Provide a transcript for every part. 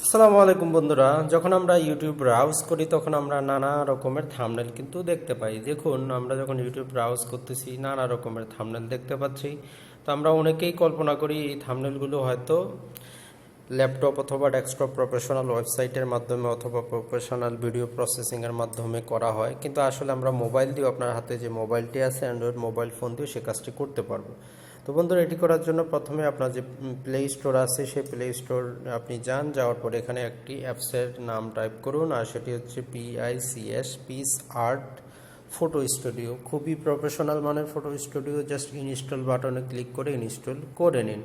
আসসালামু আলাইকুম বন্ধুরা, যখন আমরা ইউটিউব ব্রাউজ করি তখন আমরা নানা রকমের থাম্বনেল কিন্তু দেখতে পাই। দেখুন, আমরা যখন ইউটিউব ব্রাউজ করতেছি নানা রকমের থাম্বনেল দেখতে পাচ্ছি। তো আমরা অনেকেই কল্পনা করি এই থাম্বনেলগুলো হয়তো ল্যাপটপ অথবা ডেস্কটপ প্রফেশনাল ওয়েবসাইটের মাধ্যমে অথবা প্রফেশনাল ভিডিও প্রসেসিংয়ের মাধ্যমে করা হয়, কিন্তু আসলে আমরা মোবাইল দিয়ে, আপনার হাতে যে মোবাইলটি আছে অ্যান্ড্রয়েড মোবাইল ফোন দিয়ে সে কাজটি করতে পারবো। তো বন্ধুরা, এটি করার জন্য প্রথমে আপনার যে প্লে স্টোর আছে সেই প্লে স্টোর আপনি যাওয়ার পর এখানে একটি অ্যাপসের নাম টাইপ করুন, আর সেটি হচ্ছে PICS piece art photo studio. খুবই প্রফেশনাল মানের ফটো স্টুডিও। জাস্ট ইনস্টল বাটনে ক্লিক করে ইনস্টল করে নিন।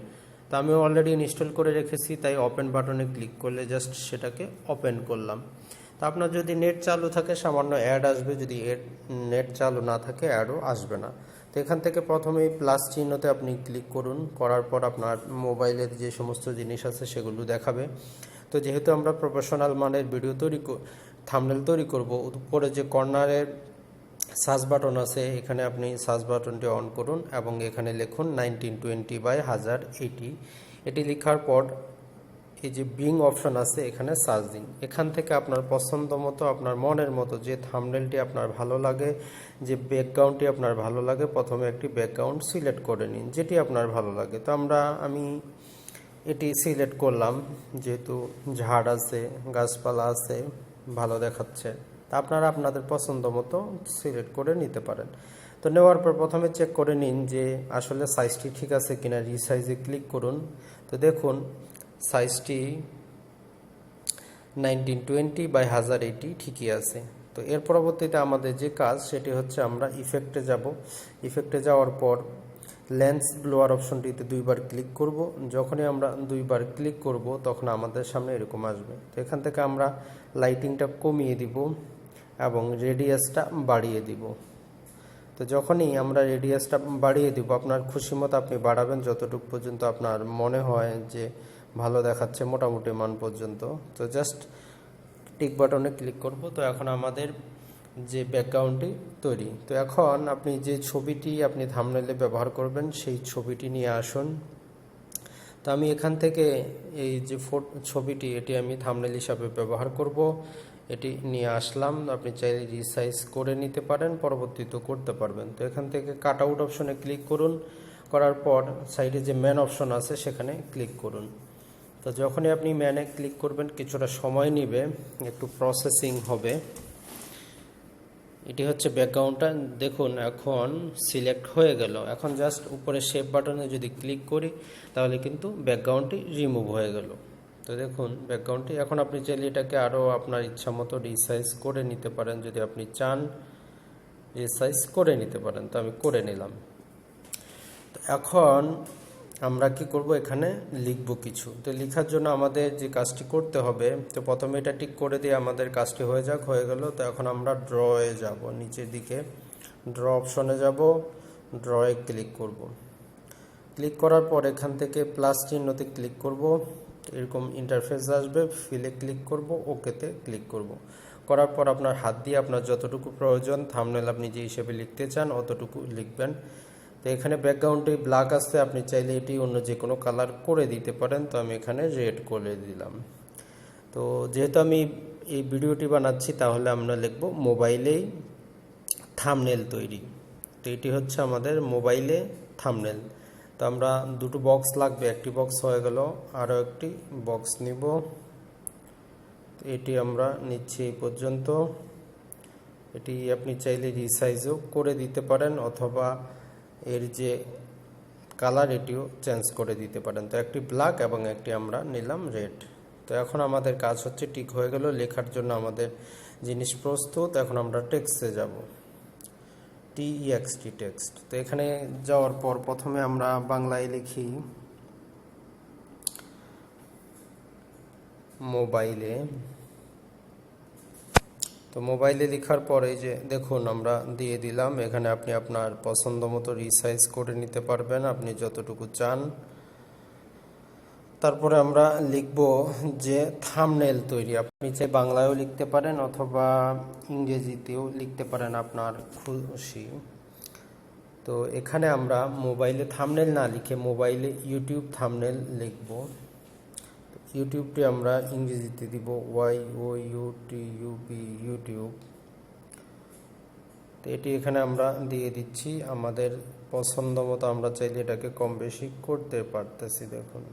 তো আমি অলরেডি ইনস্টল করে রেখেছি, তাই ওপেন বাটনে ক্লিক করলে জাস্ট সেটাকে ওপেন করলাম। তো আপনার যদি নেট চালু থাকে সামান্য অ্যাড আসবে, যদি নেট চালু না থাকে অ্যাডও আসবে না। তো এখান থেকে প্রথমেই প্লাস চিহ্নতে আপনি ক্লিক করুন, করার পর আপনার মোবাইলের যে সমস্ত জিনিস আছে সেগুলো দেখাবে। তো যেহেতু আমরা প্রফেশনাল মানের ভিডিও থাম্বনেল তৈরি করব, উপরে যে কর্নারের সার্চ বাটন আছে এখানে আপনি সার্চ বাটনটি অন করুন এবং এখানে লিখুন 1920 by 1080। এটি লেখার পর এই যে বিং অপশন আছে এখানে সার্চ দিন। এখান থেকে আপনার পছন্দ মতো, আপনার মনের মতো যে থাম্বনেলটি আপনার ভালো লাগে, যে ব্যাকগ্রাউন্ডটি আপনার ভালো লাগে, প্রথমে একটি ব্যাকগ্রাউন্ড সিলেক্ট করে নিন যেটি আপনার ভালো লাগে। তো আমি এটি সিলেক্ট করলাম, যেহেতু ঝাড় আছে, গাছপালা আছে, ভালো দেখাচ্ছে। তা আপনারা আপনাদের পছন্দ মতো সিলেক্ট করে নিতে পারেন। তো নেওয়ার পর প্রথমে চেক করে নিন যে আসলে সাইজটি ঠিক আছে কিনা, রিসাইজে ক্লিক করুন। তো দেখুন সাইজটি 1920 by 1080 ঠিকই আছে। তো এর পরবর্তীতে আমাদের যে কাজ সেটি হচ্ছে আমরা ইফেক্টে যাব। ইফেক্টে যাওয়ার পর লেন্স ব্লোয়ার অপশনটিতে দুইবার ক্লিক করব। যখনই আমরা দুইবার ক্লিক করব তখন আমাদের সামনে এরকম আসবে। তো এখান থেকে আমরা লাইটিংটা কমিয়ে দিব এবং রেডিয়াসটা বাড়িয়ে দিব। তো যখনই আমরা রেডিয়াসটা বাড়িয়ে দিব, আপনার খুশি মতো আপনি বাড়াবেন যতটুকু পর্যন্ত আপনার মনে হয় যে ভালো দেখাচ্ছে, মোটামুটি মান পর্যন্ত। তো জাস্ট টিক বাটনে ক্লিক করব। তো এখন আমাদের যে ব্যাকগ্রাউন্ডটি তৈরি। তো এখন আপনি যে ছবিটি আপনি থাম্বনেলে ব্যবহার করবেন সেই ছবিটি নিয়ে আসুন। তো আমি এখান থেকে এই যে ছবিটি এটি আমি থাম্বনেল হিসাবে ব্যবহার করব। এটি নিয়ে আসলাম। আপনি চাইলে রিসাইজ করে নিতে পারেন, পরবর্তীতে করতে পারবেন। তো এখান থেকে কাট আউট অপশনে ক্লিক করুন, করার পর সাইডে যে ম্যান অপশন আছে সেখানে ক্লিক করুন। তো যখনই আপনি ম্যানে ক্লিক করবেন কিছুটা সময় নেবে, একটু প্রসেসিং হবে। এটি হচ্ছে ব্যাকগ্রাউন্ডটা। দেখুন এখন সিলেক্ট হয়ে গেল। এখন জাস্ট উপরে শেপ বাটনে যদি ক্লিক করি তাহলে কিন্তু ব্যাকগ্রাউন্ডটি রিমুভ হয়ে গেল। তো দেখুন ব্যাকগ্রাউন্ডটি। এখন আপনি চাইলে এটাকে আরও আপনার ইচ্ছা মতো রিসাইজ করে নিতে পারেন, যদি আপনি চান রিসাইজ করে নিতে পারেন। তো আমি করে নিলাম। তো এখন আমরা কি করব, এখানে লিখব কিছু। তো লেখার জন্য আমাদের যে কাজটি করতে হবে, তো প্রথমে এটা টিক করে দিয়ে আমাদের কাজটি হয়ে গেল। তো এখন আমরা ড্রয়ে যাব, নিচের দিকে ড্র অপশনে যাব, ড্রয়ে ক্লিক করব। ক্লিক করার পর এখান থেকে প্লাস চিহ্নতে ক্লিক করব, এরকম ইন্টারফেস আসবে। ফিলে ক্লিক করব, ওকেতে ক্লিক করব। করার পর আপনার হাত দিয়ে আপনার যতটুকু প্রয়োজন থাম্বনেল আপনি যে হিসেবে লিখতে চান অতটুকু লিখবেন। তো এখানে ব্যাকগ্রাউন্ডটি ব্ল্যাক আসছে, আপনি চাইলে এটি অন্য যে কোনো কালার করে দিতে পারেন। তো আমি এখানে রেড করে দিলাম। তো যেহেতু আমি এই ভিডিওটি বানাচ্ছি তাহলে আমরা লিখব মোবাইলেই থাম্বনেল তৈরি। তো এটি হচ্ছে আমাদের মোবাইলে থাম্বনেল। তো আমরা দুটো বক্স লাগবে, একটি বক্স হয়ে গেল, আরও একটি বক্স নিব। এটি আমরা নিচ্ছি এই পর্যন্ত। এটি আপনি চাইলে রিসাইজও করে দিতে পারেন অথবা এর যে কালার এটিও চেঞ্জ করে দিতে পারেন। তো একটি ব্ল্যাক এবং একটি আমরা নিলাম রেড। তো এখন আমাদের কাজ হচ্ছে ঠিক হয়ে গেল। লেখার জন্য আমাদের জিনিস প্রস্তুত। এখন আমরা টেক্সটে যাব, TEXT টেক্সট। তো এখানে যাওয়ার পর প্রথমে আমরা বাংলায় লিখি মোবাইলে। তো মোবাইলে লেখার পরে যে দেখুন আমরা দিয়ে দিলাম। এখানে আপনি আপনার পছন্দ মতো রিসাইজ করে নিতে পারবেন আপনি যতটুকু চান। তারপরে আমরা লিখব যে থাম্বনেল তৈরি। আপনি চাই বাংলায়ও লিখতে পারেন অথবা ইংরেজিতেও লিখতে পারেন, আপনার খুশি। তো এখানে আমরা মোবাইলে থাম্বনেল না লিখে মোবাইলে ইউটিউব থাম্বনেল লিখব। ইউটিউবটি আমরা ইংরেজিতে দিব YOUTUB ইউটিউব। তো এটি এখানে আমরা দিয়ে দিচ্ছি আমাদের পছন্দ মতো, আমরা চাইলে এটাকে কম বেশি করতে পারতেছি। দেখুন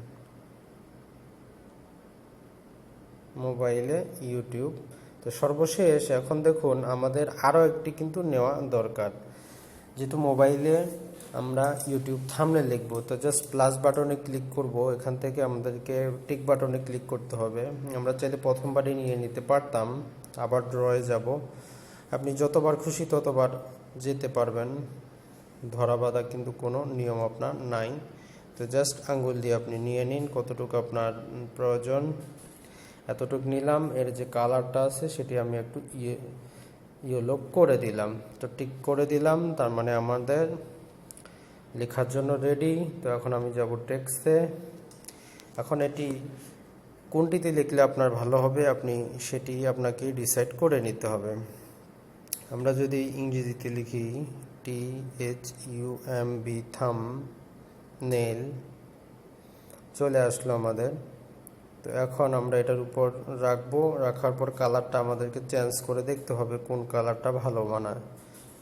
মোবাইলে ইউটিউব। তো সর্বশেষ এখন দেখুন আমাদের আরও একটি কিন্তু নেওয়া দরকার, যেহেতু মোবাইলে আমরা ইউটিউব থাম্বনেল লিখব। তো জাস্ট প্লাস বাটনে ক্লিক করব, এখান থেকে আমাদেরকে টিক বাটনে ক্লিক করতে হবে। আমরা চাইলে প্রথমবারই নিয়ে নিতে পারতাম, আবার ড্রয়ে যাব। আপনি যতবার খুশি ততবার যেতে পারবেন, ধরা বাঁধা কিন্তু কোনো নিয়ম আপনার নাই। তো জাস্ট আঙ্গুল দিয়ে আপনি নিয়ে নিন কতটুকু আপনার প্রয়োজন। এতটুকু নিলাম। এর যে কালারটা আছে সেটি আমি একটু ইয়েলো করে দিলাম। তো টিক করে দিলাম, তার মানে আমাদের লেখার জন্য রেডি। তো এখন আমি যাব টেক্সটে। এখন এটি কোনটিতে লিখলে আপনার ভালো হবে আপনি সেটি আপনাকে ডিসাইড করে নিতে হবে। আমরা যদি ইংরেজিতে লিখি THUMB থাম্বনেল, চলে আসলো আমাদের। তো এখন আমরা এটার উপর রাখবো, রাখার পর কালারটা আমাদেরকে চেঞ্জ করে দেখতে হবে কোন কালারটা ভালো মানায়।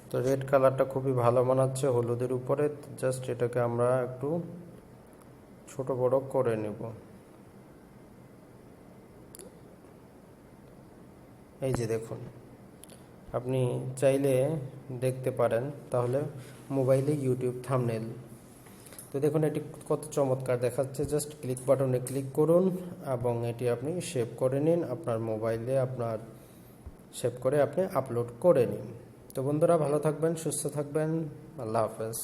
তো রেড কালারটা খুবই ভালো মানাচ্ছে হলুদের উপরে। জাস্ট এটাকে আমরা একটু ছোট বড় করে নেব। এই যে দেখুন, আপনি চাইলে দেখতে পারেন তাহলে মোবাইলে ইউটিউব থাম্বনেল। তো দেখুন এটি কত চমৎকার দেখাচ্ছে। জাস্ট ক্লিক বাটনে ক্লিক করুন এবং এটি আপনি সেভ করে নিন আপনার মোবাইলে, আপনার সেভ করে আপনি আপলোড করে নিন। তো বন্ধুরা ভালো থাকবেন, সুস্থ থাকবেন, আল্লাহ হাফেজ।